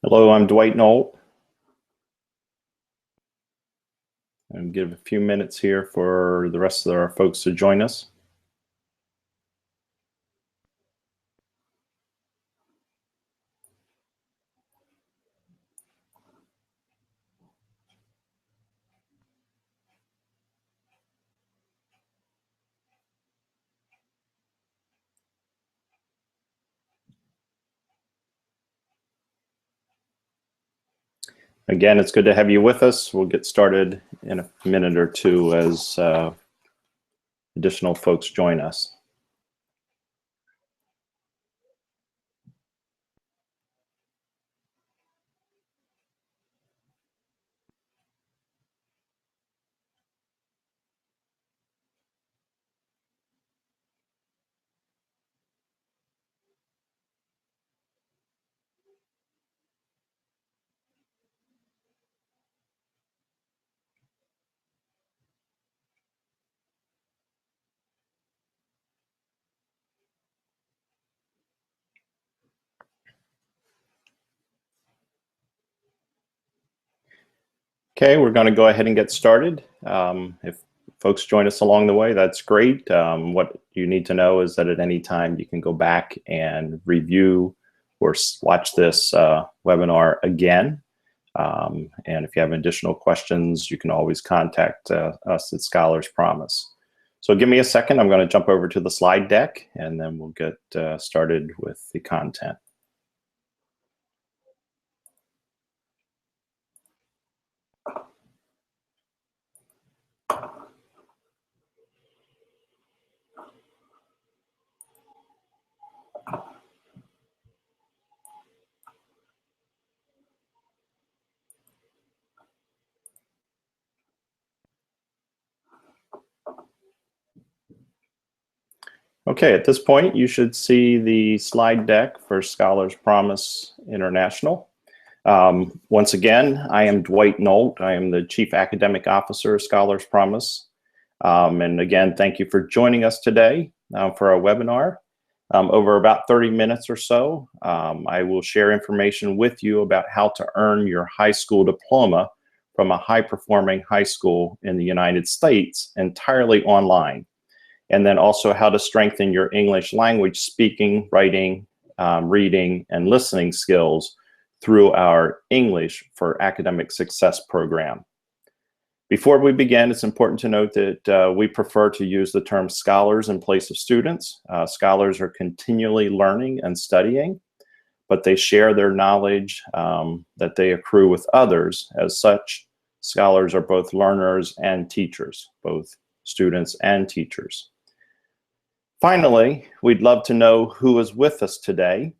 Hello, I'm Dwight Knoll. And give a few minutes here for the rest of our folks to join us. Again, it's good to have you with us. We'll get started in a minute or two as additional folks join us. Okay, we're going to go ahead and get started. If folks join us along the way, that's great. What you need to know is that at any time you can go back and review or watch this webinar again. And if you have additional questions, you can always contact us at Scholars Promise. So give me a second. I'm going to jump over to the slide deck, and then we'll get started with the content. Okay, at this point, you should see the slide deck for Scholars Promise International. Once again, I am Dwight Knoll. I am the Chief Academic Officer of Scholars Promise. And again, thank you for joining us today for our webinar. Over about 30 minutes or so, I will share information with you about how to earn your high school diploma from a high-performing high school in the United States entirely online. And then also how to strengthen your English language speaking, writing, reading, and listening skills through our English for Academic Success program. Before we begin, it's important to note that we prefer to use the term scholars in place of students. Scholars are continually learning and studying, but they share their knowledge that they accrue with others. As such, scholars are both learners and teachers, both students and teachers. Finally, we'd love to know who is with us today.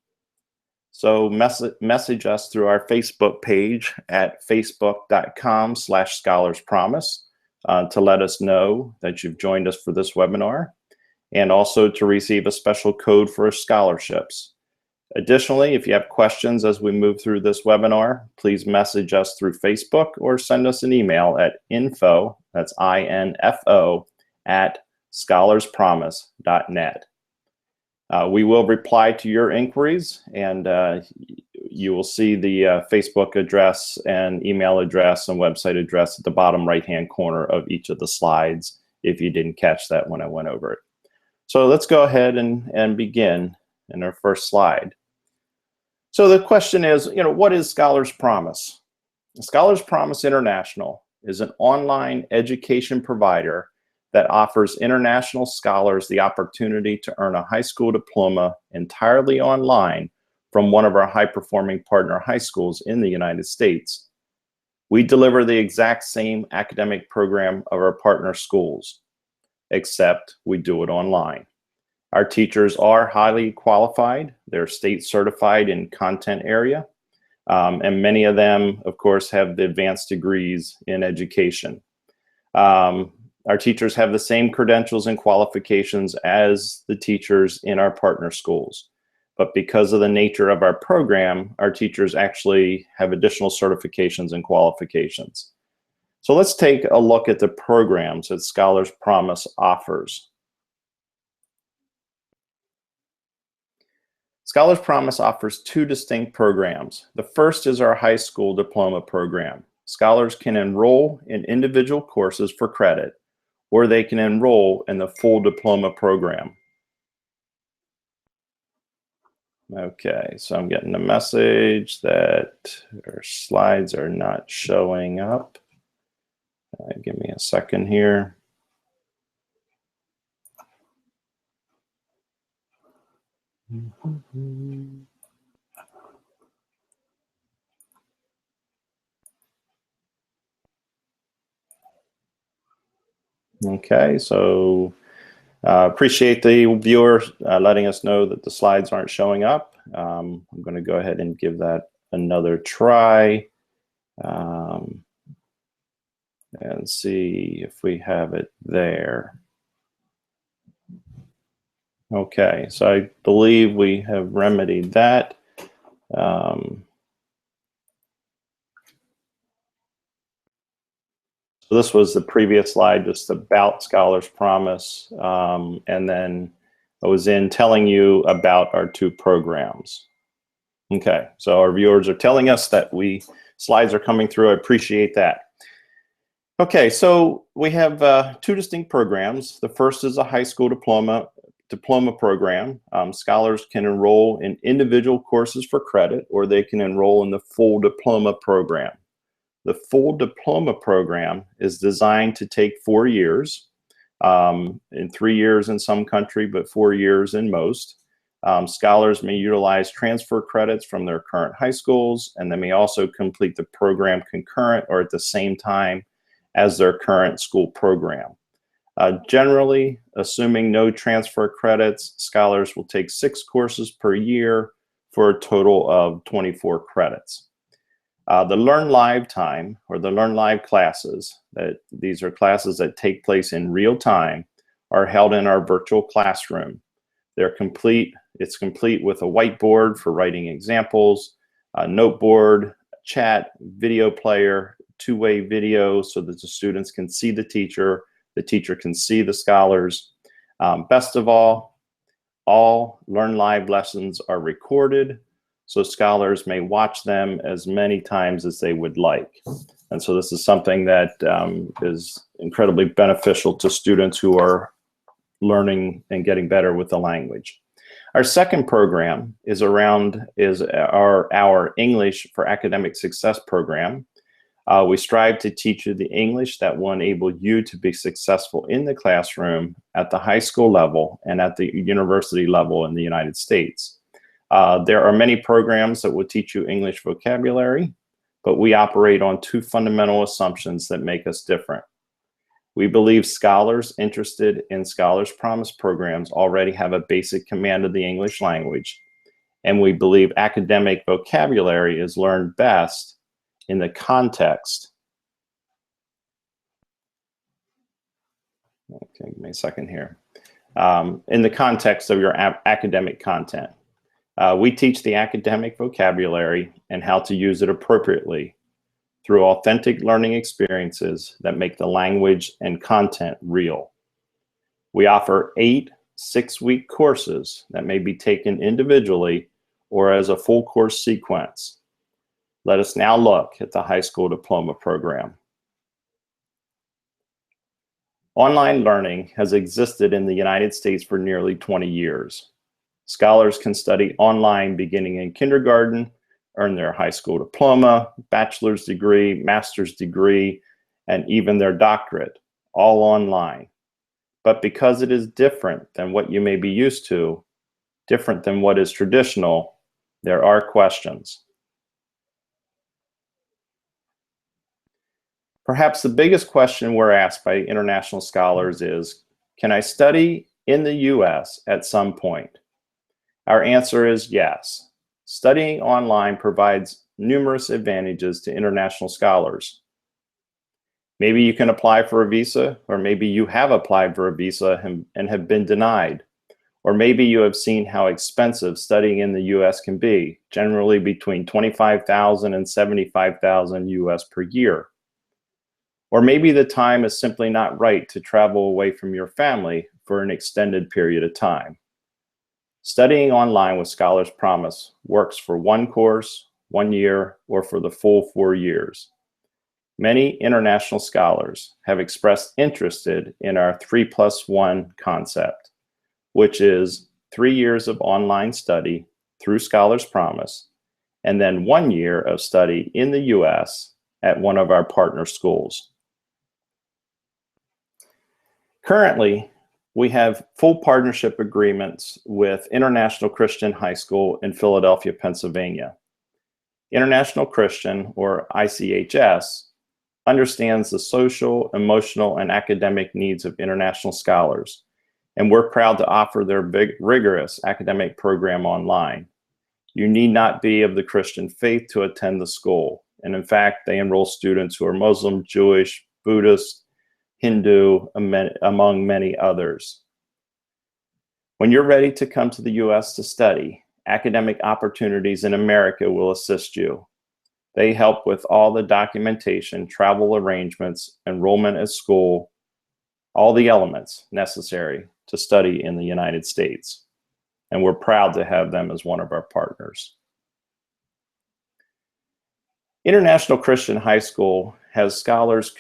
So message us through our Facebook page at facebook.com/scholarspromise to let us know that you've joined us for this webinar, and also to receive a special code for scholarships. Additionally, if you have questions as we move through this webinar, please message us through Facebook or send us an email at info, that's INFO, at scholarspromise.net. We will reply to your inquiries, and you will see the Facebook address and email address and website address at the bottom right-hand corner of each of the slides if you didn't catch that when I went over it. So let's go ahead and begin in our first slide. So the question is, what is Scholars Promise? Scholars Promise International is an online education provider that offers international scholars the opportunity to earn a high school diploma entirely online from one of our high-performing partner high schools in the United States. We deliver the exact same academic program of our partner schools, except we do it online. Our teachers are highly qualified. They're state certified in content area, and many of them, of course, have the advanced degrees in education. Our teachers have the same credentials and qualifications as the teachers in our partner schools. But because of the nature of our program, our teachers actually have additional certifications and qualifications. So let's take a look at the programs that Scholars Promise offers. Scholars Promise offers two distinct programs. The first is our high school diploma program. Scholars can enroll in individual courses for credit, or they can enroll in the full diploma program. Okay, so I'm getting a message that our slides are not showing up. Give me a second here. Okay, so appreciate the viewer letting us know that the slides aren't showing up. I'm going to go ahead and give that another try and see if we have it there. Okay, so I believe we have remedied that. So this was the previous slide just about Scholars Promise, and then I was in telling you about our two programs. Okay, so our viewers are telling us that slides are coming through. I appreciate that. Okay, so we have two distinct programs. The first is a high school diploma program. Scholars can enroll in individual courses for credit, or they can enroll in the full diploma program. The full diploma program is designed to take 4 years, in 3 years in some country, but 4 years in most. Scholars may utilize transfer credits from their current high schools, and they may also complete the program concurrent or at the same time as their current school program. Generally, assuming no transfer credits, scholars will take 6 courses per year for a total of 24 credits. The Learn Live time, or the Learn Live classes, these are classes that take place in real time, are held in our virtual classroom. It's complete with a whiteboard for writing examples, a noteboard, chat, video player, two-way video so that the students can see the teacher can see the scholars. Best of all Learn Live lessons are recorded, so scholars may watch them as many times as they would like. And so this is something that is incredibly beneficial to students who are learning and getting better with the language. Our second program is our English for Academic Success program. We strive to teach you the English that will enable you to be successful in the classroom at the high school level and at the university level in the United States. There are many programs that will teach you English vocabulary, but we operate on two fundamental assumptions that make us different. We believe scholars interested in Scholars Promise programs already have a basic command of the English language, and we believe academic vocabulary is learned best in the context. Okay, give me a second here. In the context of your academic content. We teach the academic vocabulary and how to use it appropriately through authentic learning experiences that make the language and content real. We offer 8 6-week courses that may be taken individually or as a full course sequence. Let us now look at the high school diploma program. Online learning has existed in the United States for nearly 20 years. Scholars can study online beginning in kindergarten, earn their high school diploma, bachelor's degree, master's degree, and even their doctorate, all online. But because it is different than what you may be used to, different than what is traditional, there are questions. Perhaps the biggest question we're asked by international scholars is, can I study in the US at some point? Our answer is yes. Studying online provides numerous advantages to international scholars. Maybe you can apply for a visa, or maybe you have applied for a visa and have been denied. Or maybe you have seen how expensive studying in the US can be, generally between $25,000 and $75,000 US per year. Or maybe the time is simply not right to travel away from your family for an extended period of time. Studying online with Scholars Promise works for one course, 1 year, or for the full 4 years. Many international scholars have expressed interest in our 3+1 concept, which is 3 years of online study through Scholars Promise, and then 1 year of study in the US at one of our partner schools. Currently, we have full partnership agreements with International Christian High School in Philadelphia, Pennsylvania. International Christian, or ICHS, understands the social, emotional, and academic needs of international scholars, and we're proud to offer their rigorous academic program online. You need not be of the Christian faith to attend the school, and in fact, they enroll students who are Muslim, Jewish, Buddhist, Hindu, among many others. When you're ready to come to the US to study, Academic Opportunities in America will assist you. They help with all the documentation, travel arrangements, enrollment at school, all the elements necessary to study in the United States. And we're proud to have them as one of our partners. International Christian High School has scholars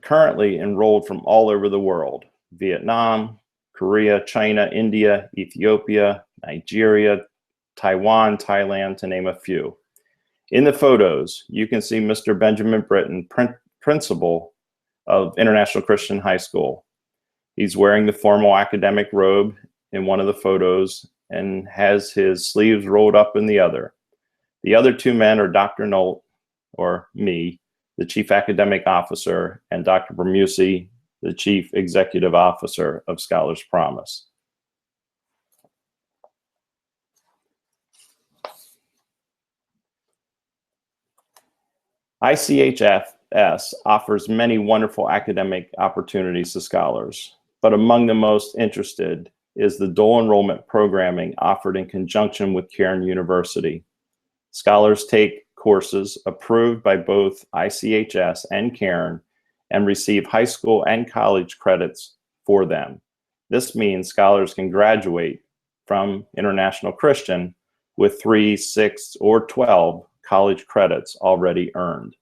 currently enrolled from all over the world: Vietnam, Korea, China, India, Ethiopia, Nigeria, Taiwan, Thailand, to name a few. In the photos, you can see Mr. Benjamin Britton, principal of International Christian High School. He's wearing the formal academic robe in one of the photos and has his sleeves rolled up in the other. The other two men are Dr. Nolt, or me, the Chief Academic Officer, and Dr. Bermusi, the Chief Executive Officer of Scholars Promise. ICHS offers many wonderful academic opportunities to scholars, but among the most interested is the dual enrollment programming offered in conjunction with Cairn University. Scholars take courses approved by both ICHS and Cairn and receive high school and college credits for them. This means scholars can graduate from International Christian with 3, 6, or 12 college credits already earned.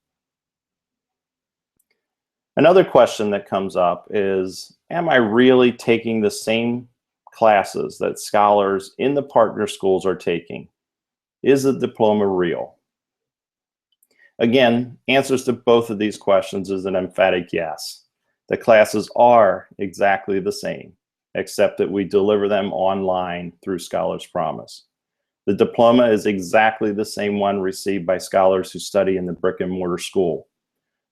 Another question that comes up is, am I really taking the same classes that scholars in the partner schools are taking? Is the diploma real? Again, answers to both of these questions is an emphatic yes. The classes are exactly the same, except that we deliver them online through Scholars Promise. The diploma is exactly the same one received by scholars who study in the brick and mortar school.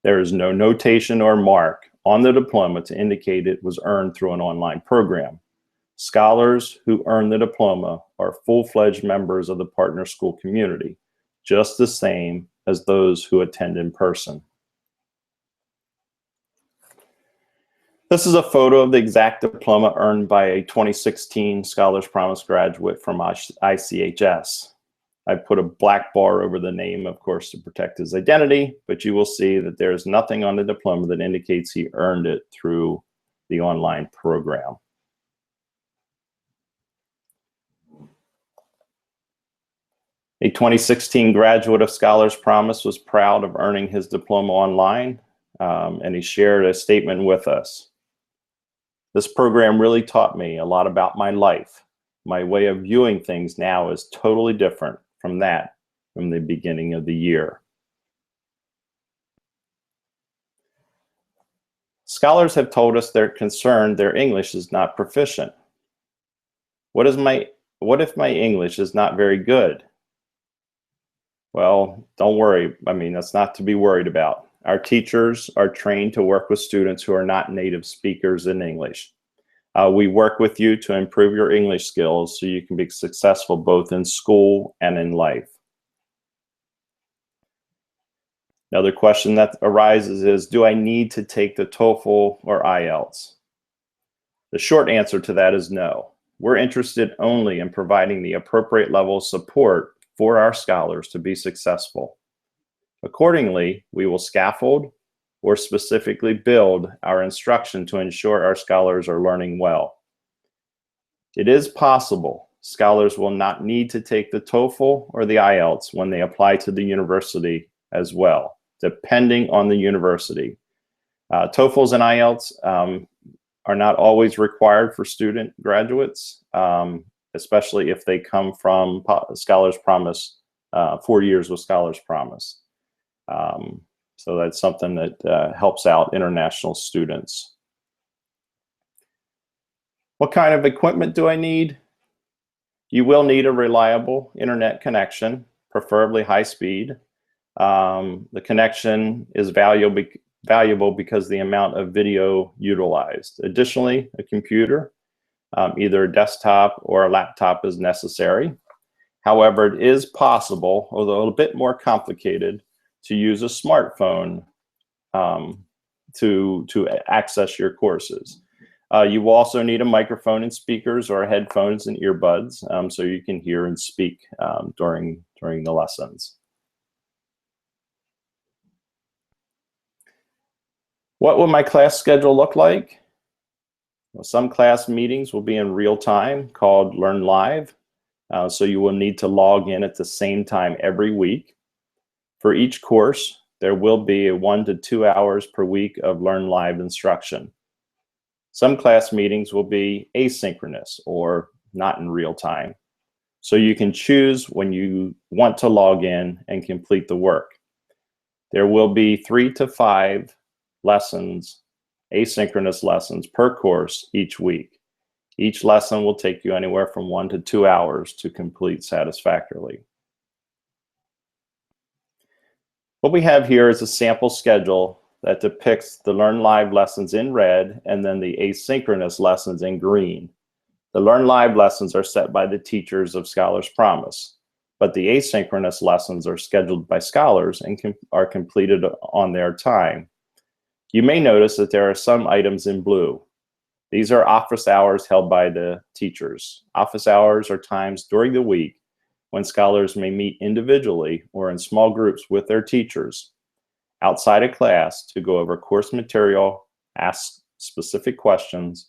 There is no notation or mark on the diploma to indicate it was earned through an online program. Scholars who earn the diploma are full-fledged members of the partner school community, just the same as those who attend in person. This is a photo of the exact diploma earned by a 2016 Scholars Promise graduate from ICHS. I put a black bar over the name, of course, to protect his identity, but you will see that there is nothing on the diploma that indicates he earned it through the online program. A 2016 graduate of Scholars Promise was proud of earning his diploma online, and he shared a statement with us. This program really taught me a lot about my life. My way of viewing things now is totally different from the beginning of the year. Scholars have told us they're concerned their English is not proficient. What if my English is not very good? Well, don't worry. I mean, that's not to be worried about. Our teachers are trained to work with students who are not native speakers in English. We work with you to improve your English skills so you can be successful both in school and in life. Another question that arises is, do I need to take the TOEFL or IELTS? The short answer to that is no. We're interested only in providing the appropriate level of support for our scholars to be successful. Accordingly, we will scaffold or specifically build our instruction to ensure our scholars are learning well. It is possible scholars will not need to take the TOEFL or the IELTS when they apply to the university as well, depending on the university. TOEFLs and IELTS are not always required for student graduates, especially if they come from Scholars Promise, 4 years with Scholars Promise. So that's something that helps out international students. What kind of equipment do I need? You will need a reliable internet connection, preferably high speed. The connection is valuable because the amount of video utilized. Additionally, a computer, either a desktop or a laptop, is necessary. However, it is possible, although a little bit more complicated, to use a smartphone to access your courses. You will also need a microphone and speakers, or headphones and earbuds, so you can hear and speak during the lessons. What will my class schedule look like? Well, some class meetings will be in real time, called Learn Live. So you will need to log in at the same time every week. For each course, there will be 1 to 2 hours per week of Learn Live instruction. Some class meetings will be asynchronous or not in real time. So you can choose when you want to log in and complete the work. There will be 3 to 5 lessons, asynchronous lessons per course each week. Each lesson will take you anywhere from 1 to 2 hours to complete satisfactorily. What we have here is a sample schedule that depicts the Learn Live lessons in red and then the asynchronous lessons in green. The Learn Live lessons are set by the teachers of Scholars Promise, but the asynchronous lessons are scheduled by scholars and are completed on their time. You may notice that there are some items in blue. These are office hours held by the teachers. Office hours are times during the week when scholars may meet individually or in small groups with their teachers outside of class to go over course material, ask specific questions,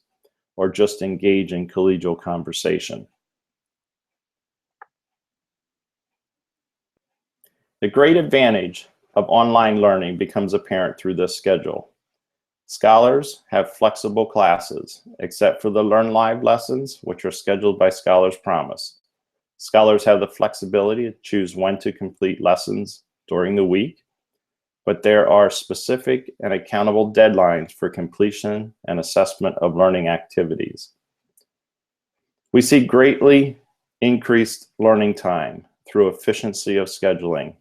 or just engage in collegial conversation. The great advantage of online learning becomes apparent through this schedule. Scholars have flexible classes, except for the Learn Live lessons, which are scheduled by Scholars Promise. Scholars have the flexibility to choose when to complete lessons during the week, but there are specific and accountable deadlines for completion and assessment of learning activities. We see greatly increased learning time through efficiency of scheduling.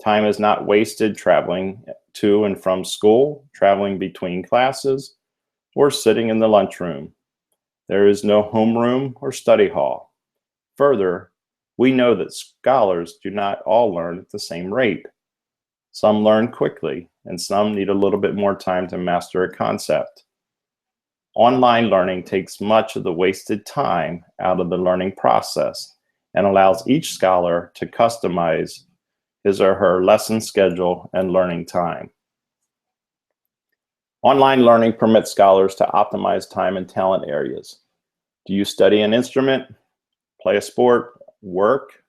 Time is not wasted traveling to and from school, traveling between classes, or sitting in the lunchroom. There is no homeroom or study hall. Further, we know that scholars do not all learn at the same rate. Some learn quickly, and some need a little bit more time to master a concept. Online learning takes much of the wasted time out of the learning process and allows each scholar to customize his or her lesson schedule and learning time. Online learning permits scholars to optimize time in talent areas. Do you study an instrument, play a sport, work?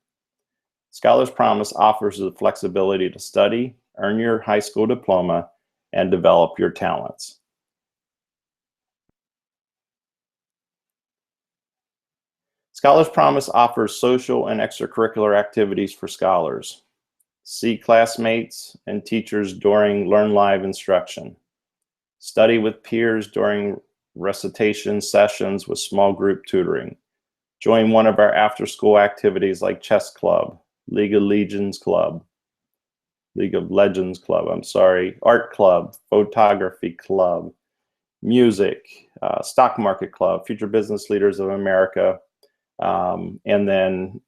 Scholars Promise offers the flexibility to study, earn your high school diploma, and develop your talents. Scholars Promise offers social and extracurricular activities for scholars. See classmates and teachers during Learn Live instruction. Study with peers during recitation sessions with small group tutoring. Join one of our after-school activities like chess club, League of Legends club, art club, photography club, music, stock market club, Future Business Leaders of America. And then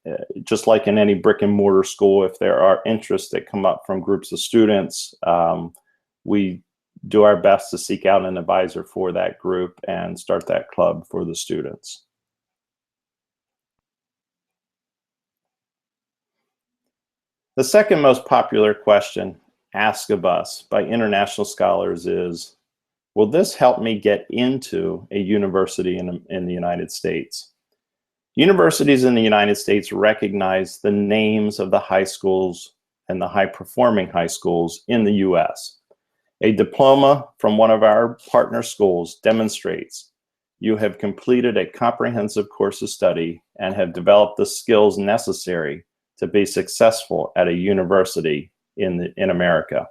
just like in any brick and mortar school, if there are interests that come up from groups of students, we do our best to seek out an advisor for that group and start that club for the students. The second most popular question asked of us by international scholars is, will this help me get into a university in the United States? Universities in the United States recognize the names of the high schools and the high-performing high schools in the US. A diploma from one of our partner schools demonstrates you have completed a comprehensive course of study and have developed the skills necessary to be successful at a university in America.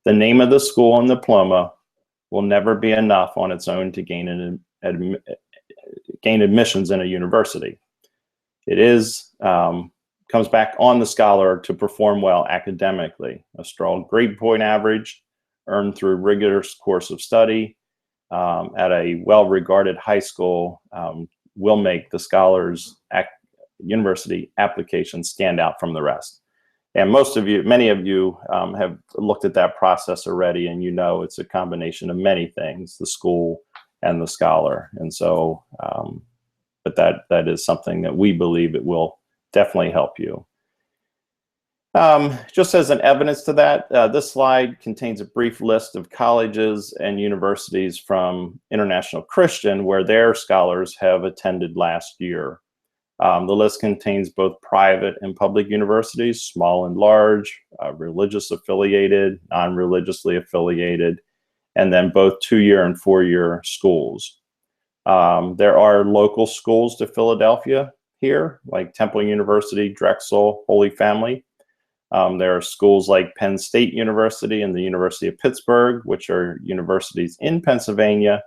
The name of the school and diploma will never be enough on its own to gain admissions in a university. It comes back on the scholar to perform well academically. A strong grade point average earned through rigorous course of study at a well-regarded high school will make the scholar's university application stand out from the rest. And many of you have looked at that process already, and you know it's a combination of many things, the school and the scholar. And so, but that is something that we believe it will definitely help you. Just as an evidence to that, this slide contains a brief list of colleges and universities from International Christian where their scholars have attended last year. The list contains both private and public universities, small and large, religious affiliated, non-religiously affiliated, and then both 2-year and 4-year schools. There are local schools to Philadelphia here, like Temple University, Drexel, Holy Family. There are schools like Penn State University and the University of Pittsburgh, which are universities in Pennsylvania.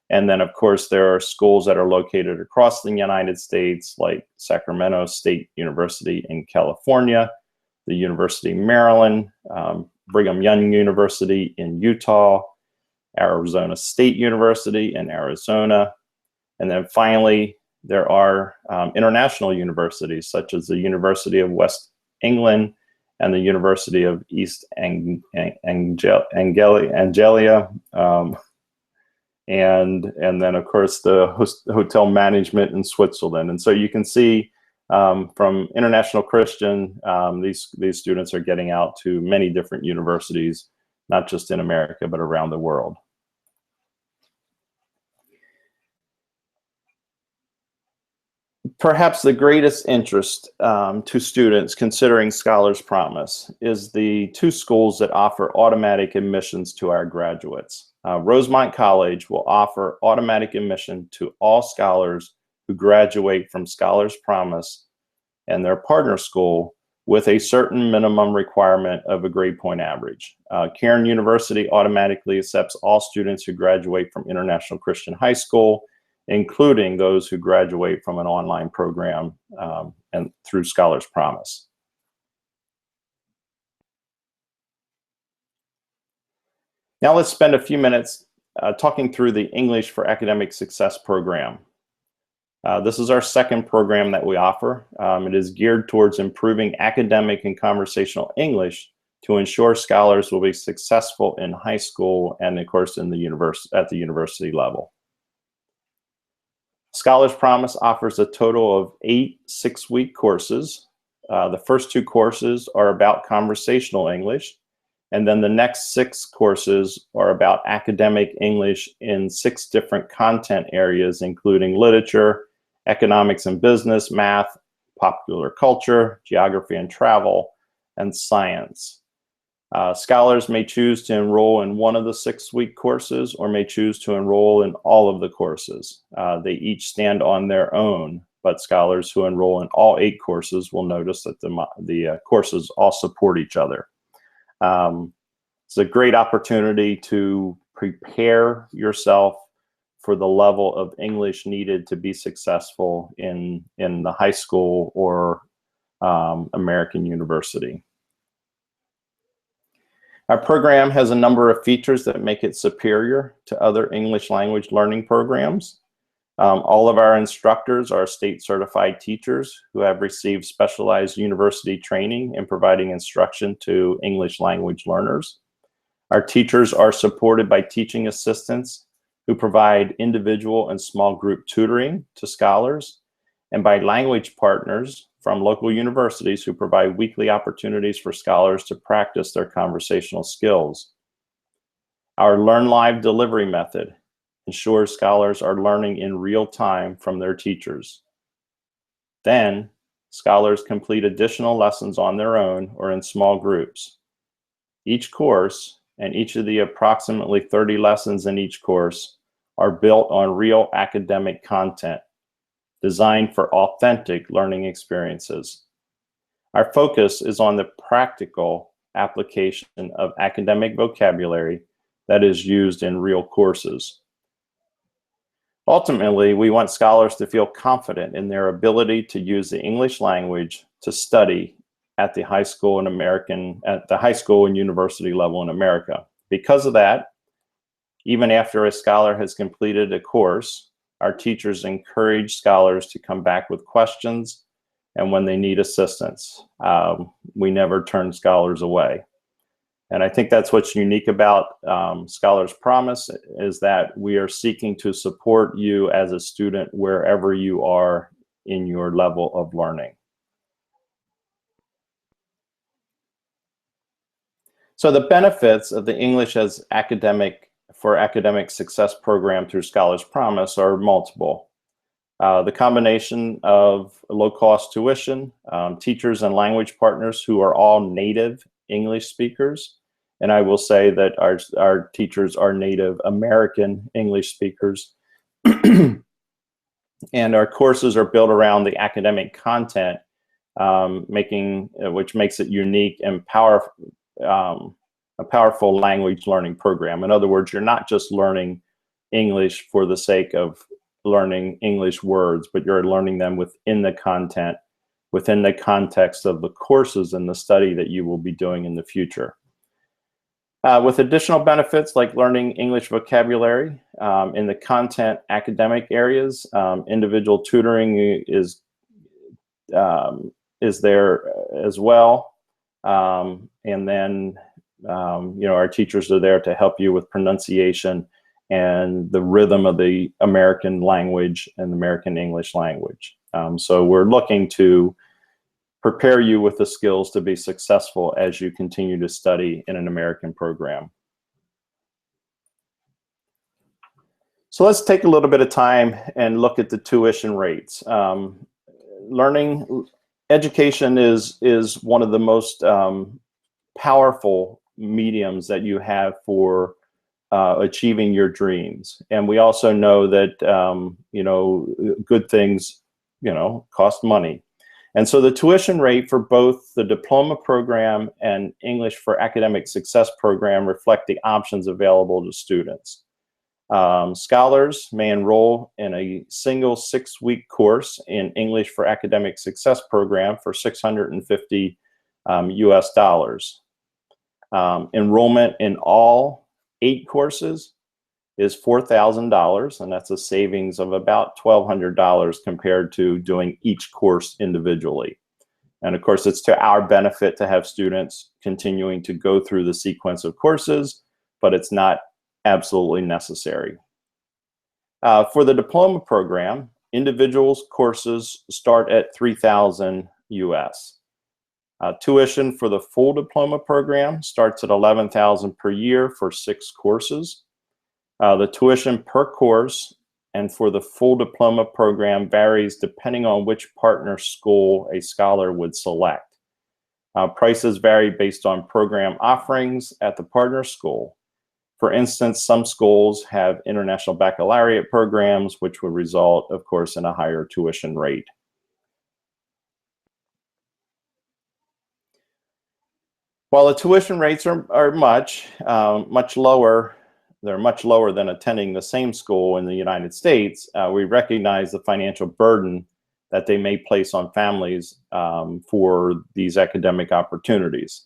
And then, of course, there are schools that are located across the United States, like Sacramento State University in California, the University of Maryland, Brigham Young University in Utah, Arizona State University in Arizona. And then finally, there are international universities, such as the University of West England and the University of East Anglia. And then, of course, the hotel management in Switzerland. And so you can see from International Christian, these students are getting out to many different universities, not just in America, but around the world. Perhaps the greatest interest to students considering Scholars Promise is the 2 schools that offer automatic admissions to our graduates. Rosemont College will offer automatic admission to all scholars who graduate from Scholars Promise and their partner school with a certain minimum requirement of a grade point average. Cairn University automatically accepts all students who graduate from International Christian High School, including those who graduate from an online program and through Scholars Promise. Now let's spend a few minutes talking through the English for Academic Success program. This is our second program that we offer. It is geared towards improving academic and conversational English to ensure scholars will be successful in high school and, of course, at the university level. Scholars Promise offers a total of 8 6-week courses. The first 2 courses are about conversational English, and then the next 6 courses are about academic English in 6 different content areas, including literature, economics and business, math, popular culture, geography and travel, and science. Scholars may choose to enroll in one of the 6-week courses or may choose to enroll in all of the courses. They each stand on their own, but scholars who enroll in all 8 courses will notice that the courses all support each other. It's a great opportunity to prepare yourself for the level of English needed to be successful in the high school or American university. Our program has a number of features that make it superior to other English language learning programs. All of our instructors are state certified teachers who have received specialized university training in providing instruction to English language learners. Our teachers are supported by teaching assistants who provide individual and small group tutoring to scholars, and by language partners from local universities who provide weekly opportunities for scholars to practice their conversational skills. Our Learn Live delivery method ensures scholars are learning in real time from their teachers. Then, scholars complete additional lessons on their own or in small groups. Each course and each of the approximately 30 lessons in each course are built on real academic content designed for authentic learning experiences. Our focus is on the practical application of academic vocabulary that is used in real courses. Ultimately, we want scholars to feel confident in their ability to use the English language to study at the high school and university level in America. Because of that, even after a scholar has completed a course, our teachers encourage scholars to come back with questions and when they need assistance. We never turn scholars away. And I think that's what's unique about Scholars Promise, is that we are seeking to support you as a student wherever you are in your level of learning. So the benefits of the English as for academic success program through Scholars Promise are multiple. The combination of low-cost tuition, teachers and language partners who are all native English speakers, and I will say that our teachers are native American English speakers, and our courses are built around the academic content, which makes it unique and a powerful language learning program. In other words, you're not just learning English for the sake of learning English words, but you're learning them within the content, within the context of the courses and the study that you will be doing in the future. With additional benefits like learning English vocabulary in the content academic areas, individual tutoring is there as well. And then, our teachers are there to help you with pronunciation and the rhythm of the American language and the American English language. So we're looking to prepare you with the skills to be successful as you continue to study in an American program. So let's take a little bit of time and look at the tuition rates. Education is one of the most powerful mediums that you have for achieving your dreams. And we also know that, good things, cost money. And so the tuition rate for both the diploma program and English for Academic Success program reflect the options available to students. Scholars may enroll in a single 6-week course in English for Academic Success program for $650 US. Enrollment in all 8 courses is $4,000, and that's a savings of about $1,200 compared to doing each course individually. And of course, it's to our benefit to have students continuing to go through the sequence of courses, but it's not absolutely necessary. For the diploma program, individuals courses start at $3,000 US. Tuition for the full diploma program starts at $11,000 per year for 6 courses. The tuition per course and for the full diploma program varies depending on which partner school a scholar would select. Prices vary based on program offerings at the partner school. For instance, some schools have international baccalaureate programs, which would result, of course, in a higher tuition rate. While the tuition rates are much lower, they're much lower than attending the same school in the United States, we recognize the financial burden that they may place on families for these academic opportunities.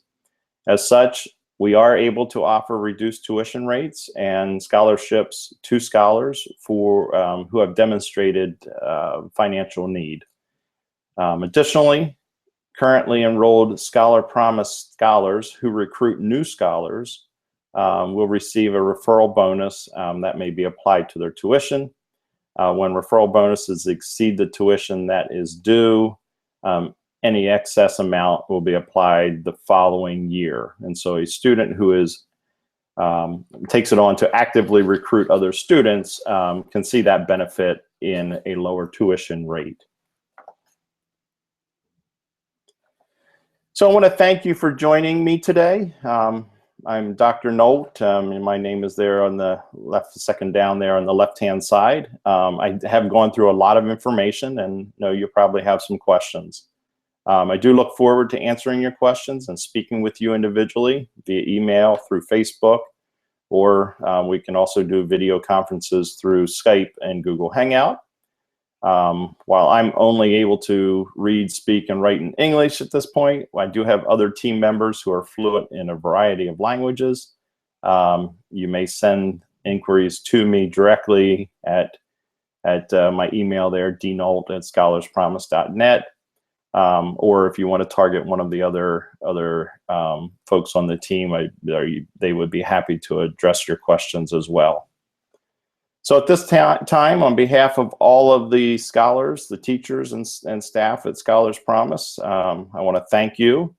As such, we are able to offer reduced tuition rates and scholarships to scholars who have demonstrated financial need. Additionally, currently enrolled Scholar Promise scholars who recruit new scholars will receive a referral bonus that may be applied to their tuition. When referral bonuses exceed the tuition that is due, any excess amount will be applied the following year. And so a student who takes it on to actively recruit other students can see that benefit in a lower tuition rate. So I want to thank you for joining me today. I'm Dr. Nolt, and my name is there on the left, second down there on the left-hand side. I have gone through a lot of information and know you probably have some questions. I do look forward to answering your questions and speaking with you individually via email, through Facebook, or we can also do video conferences through Skype and Google Hangout. While I'm only able to read, speak, and write in English at this point, I do have other team members who are fluent in a variety of languages. You may send inquiries to me directly at my email there, dnolt@scholarspromise.net. Or if you want to target one of the other folks on the team, they would be happy to address your questions as well. So at this time, on behalf of all of the scholars, the teachers, and staff at Scholars Promise, I want to thank you,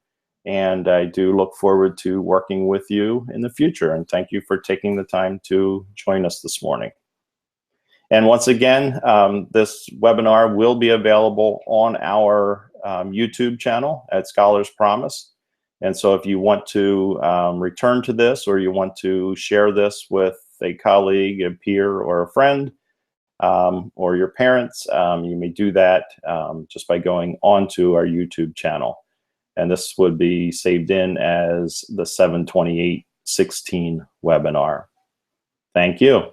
and I do look forward to working with you in the future. And thank you for taking the time to join us this morning. And once again, this webinar will be available on our YouTube channel at Scholars Promise. And so if you want to return to this, or you want to share this with a colleague, a peer, or a friend, or your parents, you may do that just by going onto our YouTube channel. And this would be saved in as the 7/28/16 webinar. Thank you.